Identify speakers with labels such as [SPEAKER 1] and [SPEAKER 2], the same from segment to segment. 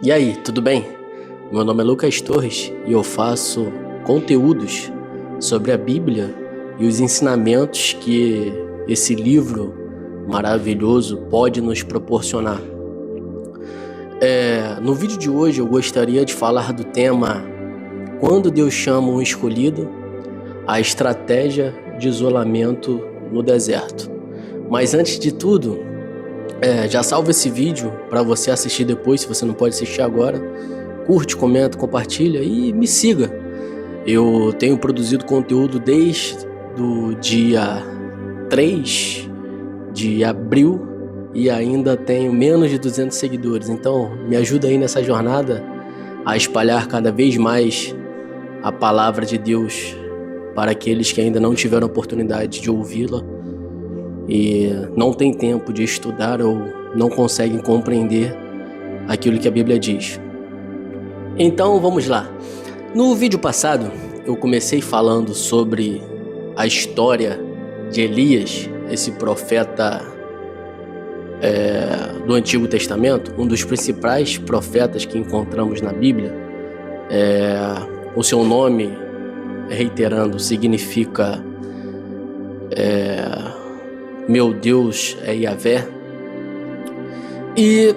[SPEAKER 1] E aí, tudo bem? Meu nome é Lucas Torres e eu faço conteúdos sobre a Bíblia e os ensinamentos que esse livro maravilhoso pode nos proporcionar. No vídeo de hoje eu gostaria de falar do tema Quando Deus chama um escolhido, a estratégia de isolamento no deserto. Mas antes de tudo, já salva esse vídeo para você assistir depois, se você não pode assistir agora. Curte, comenta, compartilha e me siga. Eu tenho produzido conteúdo desde o dia 3 de abril e ainda tenho menos de 200 seguidores. Então me ajuda aí nessa jornada a espalhar cada vez mais a palavra de Deus para aqueles que ainda não tiveram oportunidade de ouvi-la e não tem tempo de estudar ou não conseguem compreender aquilo que a Bíblia diz. Então vamos lá. No vídeo passado eu comecei falando sobre a história de Elias, esse profeta do Antigo Testamento, um dos principais profetas que encontramos na Bíblia. O seu nome, reiterando, significa meu Deus é Yahvé. E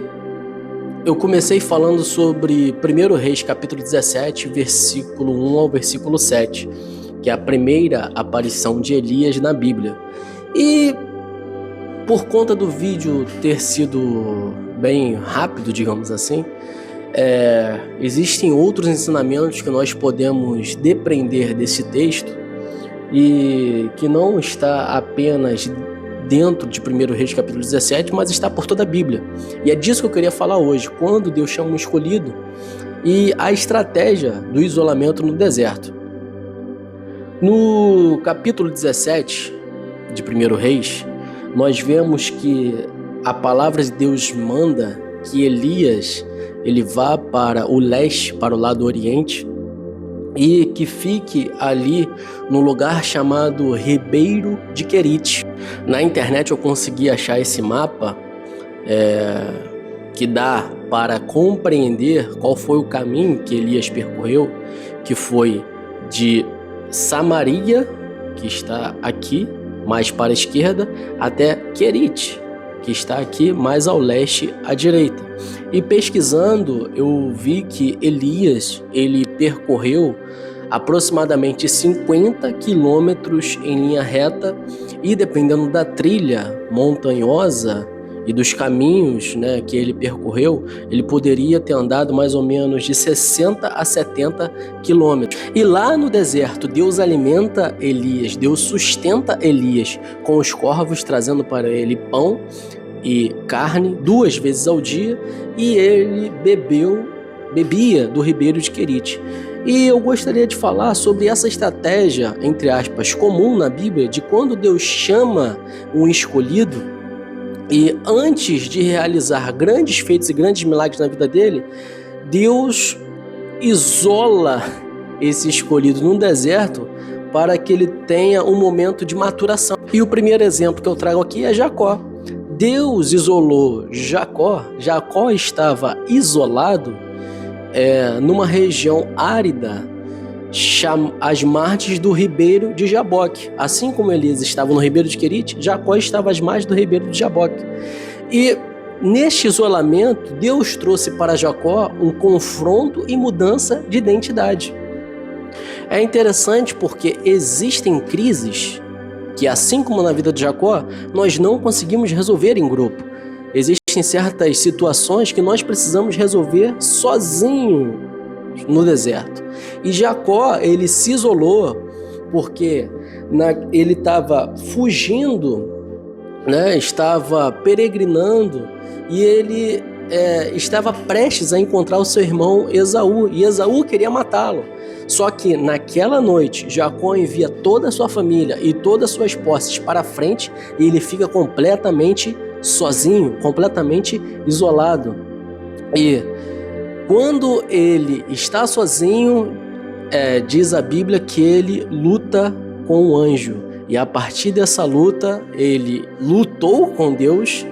[SPEAKER 1] eu comecei falando sobre 1 Reis, capítulo 17, versículo 1 ao versículo 7, que é a primeira aparição de Elias na Bíblia. E por conta do vídeo ter sido bem rápido, digamos assim, existem outros ensinamentos que nós podemos depreender desse texto e que não está apenas dentro de 1 Reis capítulo 17, mas está por toda a Bíblia. E é disso que eu queria falar hoje, quando Deus chama um escolhido e a estratégia do isolamento no deserto. No capítulo 17 de 1 Reis, nós vemos que a palavra de Deus manda que Elias ele vá para o leste, para o lado oriente, e que fique ali no lugar chamado Ribeiro de Querite. Na internet eu consegui achar esse mapa que dá para compreender qual foi o caminho que Elias percorreu, que foi de Samaria, que está aqui, mais para a esquerda, até Querite, que está aqui mais ao leste à direita. E pesquisando, eu vi que Elias ele percorreu aproximadamente 50 quilômetros em linha reta e dependendo da trilha montanhosa e dos caminhos, que ele percorreu, ele poderia ter andado mais ou menos de 60 a 70 quilômetros. E lá no deserto, Deus alimenta Elias, Deus sustenta Elias com os corvos, trazendo para ele pão e carne 2 vezes ao dia, e ele bebia do ribeiro de Querite. E eu gostaria de falar sobre essa estratégia, entre aspas, comum na Bíblia, de quando Deus chama um escolhido e antes de realizar grandes feitos e grandes milagres na vida dele, Deus isola esse escolhido num deserto para que ele tenha um momento de maturação. E o primeiro exemplo que eu trago aqui é Jacó. Deus isolou Jacó. Jacó estava isolado numa região árida, às margens do ribeiro de Jaboque. Assim como Elias estava no ribeiro de Querite, Jacó estava às margens do ribeiro de Jaboque. E neste isolamento, Deus trouxe para Jacó um confronto e mudança de identidade. É interessante porque existem crises que, assim como na vida de Jacó, nós não conseguimos resolver em grupo. Existem certas situações que nós precisamos resolver sozinho no deserto. E Jacó, ele se isolou porque ele estava fugindo, estava peregrinando, e ele estava prestes a encontrar o seu irmão Esaú, e Esaú queria matá-lo. Só que naquela noite, Jacó envia toda a sua família e todas as suas posses para frente, e ele fica completamente sozinho, completamente isolado. E quando ele está sozinho, diz a Bíblia que ele luta com o anjo. E a partir dessa luta, ele lutou com Deus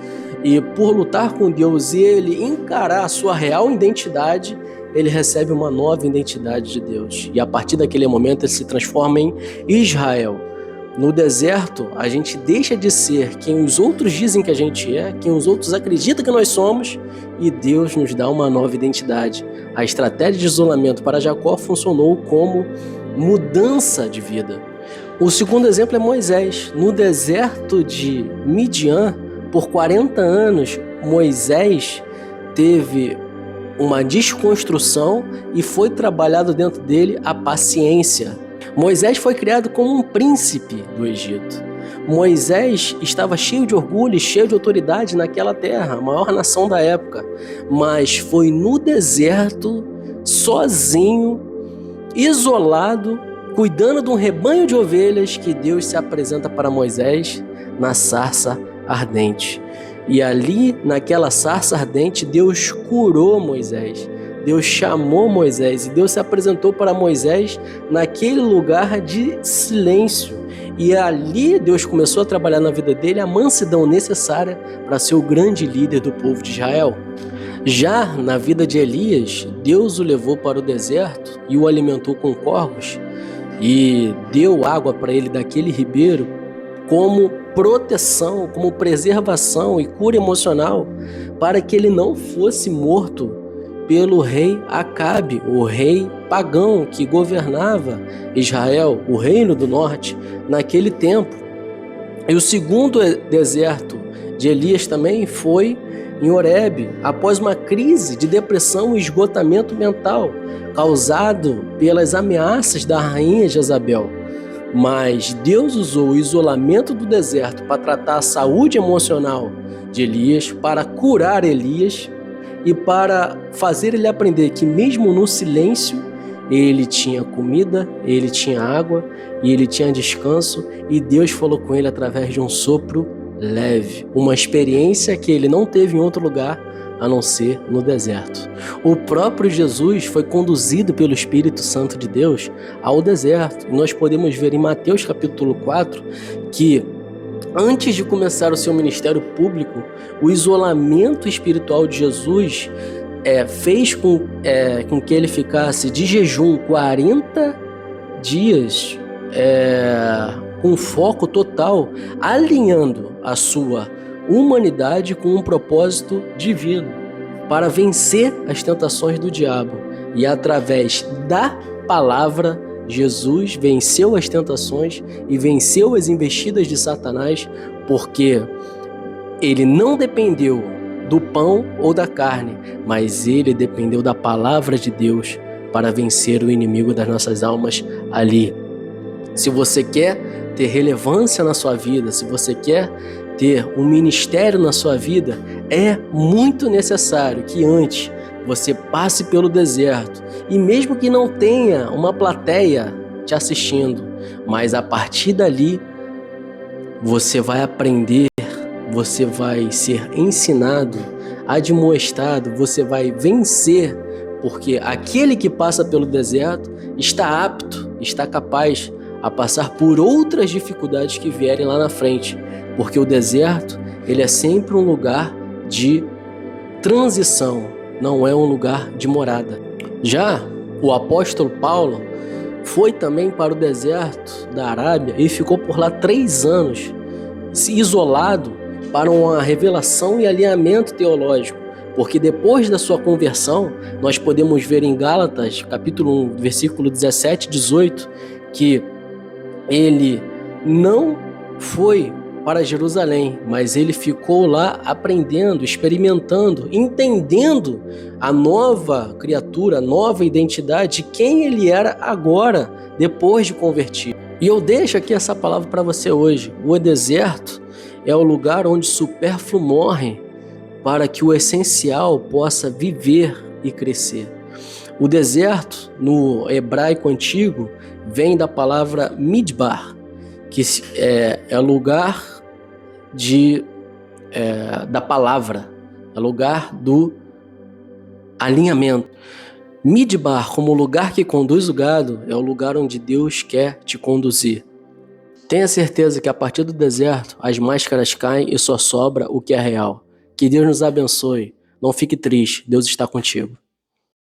[SPEAKER 1] E por lutar com Deus e ele encarar a sua real identidade, ele recebe uma nova identidade de Deus. E a partir daquele momento ele se transforma em Israel. No deserto, a gente deixa de ser quem os outros dizem que a gente é, quem os outros acreditam que nós somos, e Deus nos dá uma nova identidade. A estratégia de isolamento para Jacó funcionou como mudança de vida. O segundo exemplo é Moisés. No deserto de Midian, por 40 anos, Moisés teve uma desconstrução e foi trabalhado dentro dele a paciência. Moisés foi criado como um príncipe do Egito. Moisés estava cheio de orgulho e cheio de autoridade naquela terra, a maior nação da época. Mas foi no deserto, sozinho, isolado, cuidando de um rebanho de ovelhas, que Deus se apresenta para Moisés na sarça ardente. E ali, naquela sarça ardente, Deus curou Moisés. Deus chamou Moisés e Deus se apresentou para Moisés naquele lugar de silêncio. E ali Deus começou a trabalhar na vida dele a mansidão necessária para ser o grande líder do povo de Israel. Já na vida de Elias, Deus o levou para o deserto e o alimentou com corvos e deu água para ele daquele ribeiro como proteção, como preservação e cura emocional para que ele não fosse morto pelo rei Acabe, o rei pagão que governava Israel, o reino do norte, naquele tempo. E o segundo deserto de Elias também foi em Horebe, após uma crise de depressão e esgotamento mental, causado pelas ameaças da rainha Jezabel. Mas Deus usou o isolamento do deserto para tratar a saúde emocional de Elias, para curar Elias, e para fazer ele aprender que mesmo no silêncio, ele tinha comida, ele tinha água e ele tinha descanso, e Deus falou com ele através de um sopro leve, uma experiência que ele não teve em outro lugar a não ser no deserto. O próprio Jesus foi conduzido pelo Espírito Santo de Deus ao deserto, e nós podemos ver em Mateus capítulo 4 que antes de começar o seu ministério público, o isolamento espiritual de Jesus fez com que ele ficasse de jejum 40 dias com foco total, alinhando a sua humanidade com um propósito divino para vencer as tentações do diabo. E através da palavra, Jesus venceu as tentações e venceu as investidas de Satanás, porque ele não dependeu do pão ou da carne, mas ele dependeu da palavra de Deus para vencer o inimigo das nossas almas ali. Se você quer ter relevância na sua vida, se você quer ter um ministério na sua vida, é muito necessário que antes você passe pelo deserto, e mesmo que não tenha uma plateia te assistindo, mas a partir dali você vai aprender, você vai ser ensinado, admoestado, você vai vencer, porque aquele que passa pelo deserto está apto, está capaz a passar por outras dificuldades que vierem lá na frente, porque o deserto, ele é sempre um lugar de transição, não é um lugar de morada. Já o apóstolo Paulo foi também para o deserto da Arábia e ficou por lá 3 anos, isolado para uma revelação e alinhamento teológico, porque depois da sua conversão, nós podemos ver em Gálatas, capítulo 1, versículo 17 e 18, que ele não foi para Jerusalém, mas ele ficou lá aprendendo, experimentando, entendendo a nova criatura, a nova identidade, quem ele era agora, depois de convertido. E eu deixo aqui essa palavra para você hoje. O deserto é o lugar onde o supérfluo morre para que o essencial possa viver e crescer. O deserto, no hebraico antigo, vem da palavra midbar, que é lugar da palavra, é lugar do alinhamento. Midbar, como lugar que conduz o gado, é o lugar onde Deus quer te conduzir. Tenha certeza que a partir do deserto, as máscaras caem e só sobra o que é real. Que Deus nos abençoe. Não fique triste, Deus está contigo.